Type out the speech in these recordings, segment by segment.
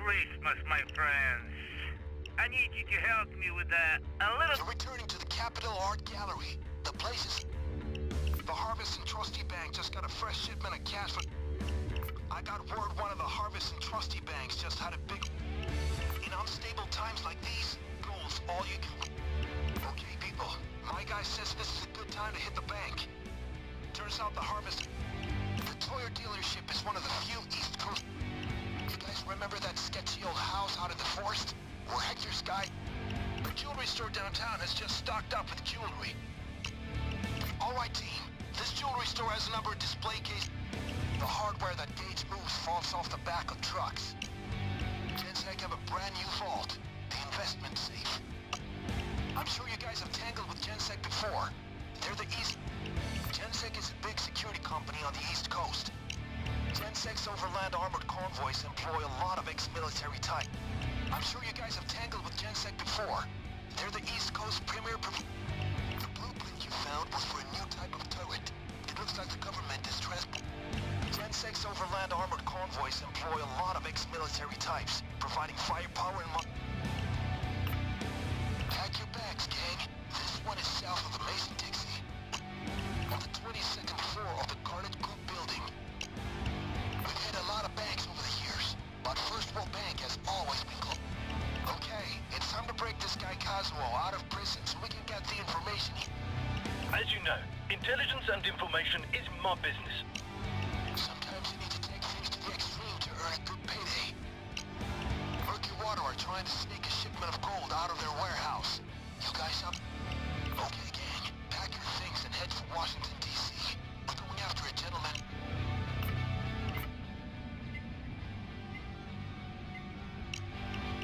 Christmas, my friends. I need you to help me with a little... You're returning to the Capitol Art Gallery. The place is... The Harvest and Trustee Bank just got a fresh shipment of cash for... I got word one of the Harvest and Trustee Banks just had a big... In unstable times like these, gold's all you can... Okay, people. My guy says this is a good time to hit the bank. Turns out the Harvest... The Toyer dealership is one of the few East Coast... You guys remember that sketchy old house out in the forest? Where Hector's guy... The jewelry store downtown has just stocked up with jewelry. Alright team, this jewelry store has a number of display cases. The hardware that Gates moves falls off the back of trucks. Gensec have a brand new vault, the investment safe. I'm sure you guys have tangled with Gensec before. They're the East... Gensec is a big security company on the East Coast. Gensec's overland armored convoys employ a lot of ex-military type. I'm sure you guys have tangled with Gensec before. They're the East Coast premier... The blueprint you found was for a new type of turret. It looks like the government is Gensec's overland armored convoys employ a lot of ex-military types, providing firepower and Pack your bags, gang. This one is south of the Mason-Dixie. On the 22nd floor of the Garnet Group building. We've hit a lot of banks over the years, but First World Bank has always been closed. Okay, it's time to break this guy Kazuo out of prison so we can get the information he... As you know, intelligence and information is my business. Sometimes you need to take things to the extreme to earn a good payday. Murky Water are trying to sneak a shipment of gold out of their warehouse. You guys up? Okay, gang, pack your things and head for Washington, D.C. We're going after a gentleman.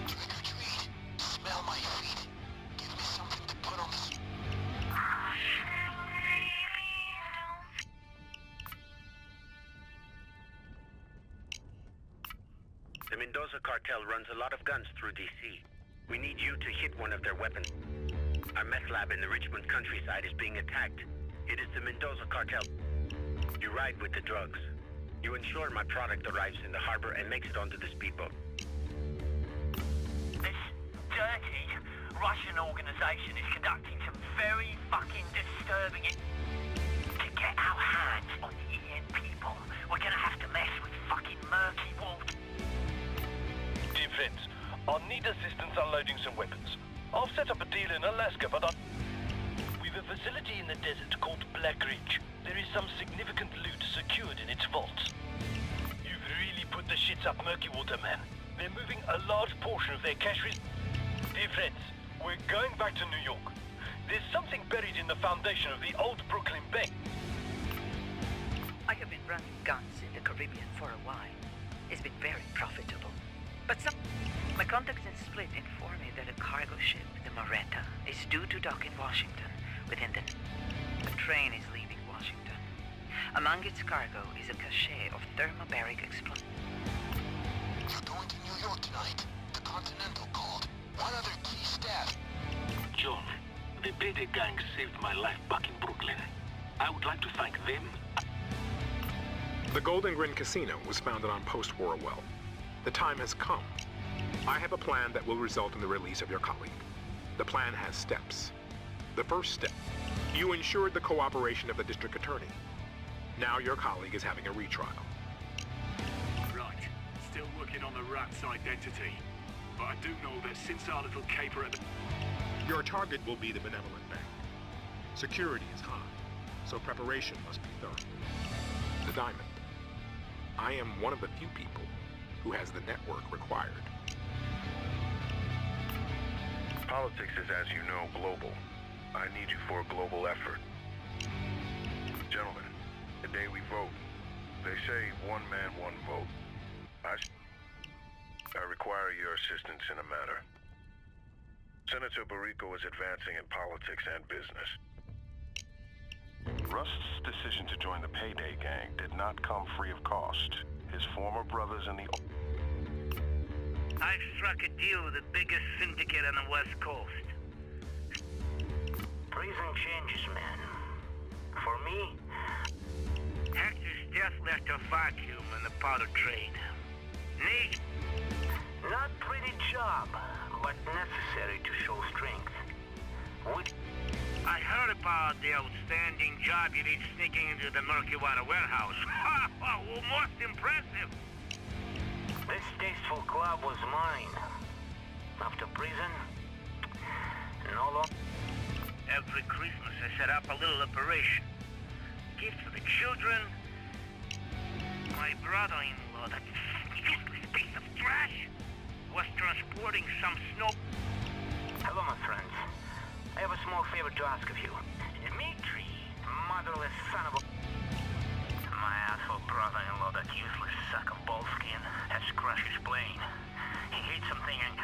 Trick or treat. Smell my feet. Give me something to put on the... The Mendoza cartel runs a lot of guns through D.C. We need you to hit one of their weapons. Our meth lab in the Richmond countryside is being attacked. It is the Mendoza cartel. You ride with the drugs. You ensure my product arrives in the harbor and makes it onto the speedboat. This dirty Russian organization is conducting some very fucking disturbing... To get our hands on the EN people, we're gonna have to mess with fucking murky water. Dear friends, I'll need assistance unloading some weapons. I'll set up a deal in Alaska, but we've a facility in the desert called Black Ridge. There is some significant loot secured in its vaults. You've really put the shits up Murky Water, man. They're moving a large portion of their cash Dear friends, we're going back to New York. There's something buried in the foundation of the old Brooklyn Bank. I have been running guns in the Caribbean for a while. It's been very profitable. But my contacts in Split inform me that a cargo ship, the Moretta, is due to dock in Washington within the... The train is leaving Washington. Among its cargo is a cache of thermobaric explosives. You're going to New York tonight. The Continental called. One other key staff. John, the PD gang saved my life back in Brooklyn. I would like to thank them. The Golden Grin Casino was founded on post-war wealth. The time has come. I have a plan that will result in the release of your colleague. The plan has steps. The first step, you ensured the cooperation of the district attorney. Now your colleague is having a retrial. Right. Still working on the rat's identity. But I do know that since our little caper at the... Your target will be the benevolent bank. Security is high, so preparation must be thorough. The diamond. I am one of the few people who has the network required. Politics is, as you know, global. I need you for a global effort. Gentlemen, the day we vote, they say one man, one vote. I require your assistance in a matter. Senator Barrico is advancing in politics and business. Rust's decision to join the Payday Gang did not come free of cost. His former brothers in the... I've struck a deal with the biggest syndicate on the West Coast. Prison changes, man. For me, Hector's death left a vacuum in the powder trade. Not pretty job, but necessary to show strength. I heard about the outstanding job you did sneaking into the murky water warehouse. Well, most impressive. This tasteful club was mine. After prison, no longer. Every Christmas I set up a little operation. Gifts for the children. My brother-in-law, that useless piece of trash, was transporting some snow. Hello, my friends. I have a small favor to ask of you. Dmitri, motherless son of a... My asshole brother-in-law, that useless sack of bullskin, has crushed his brain. He hates something and...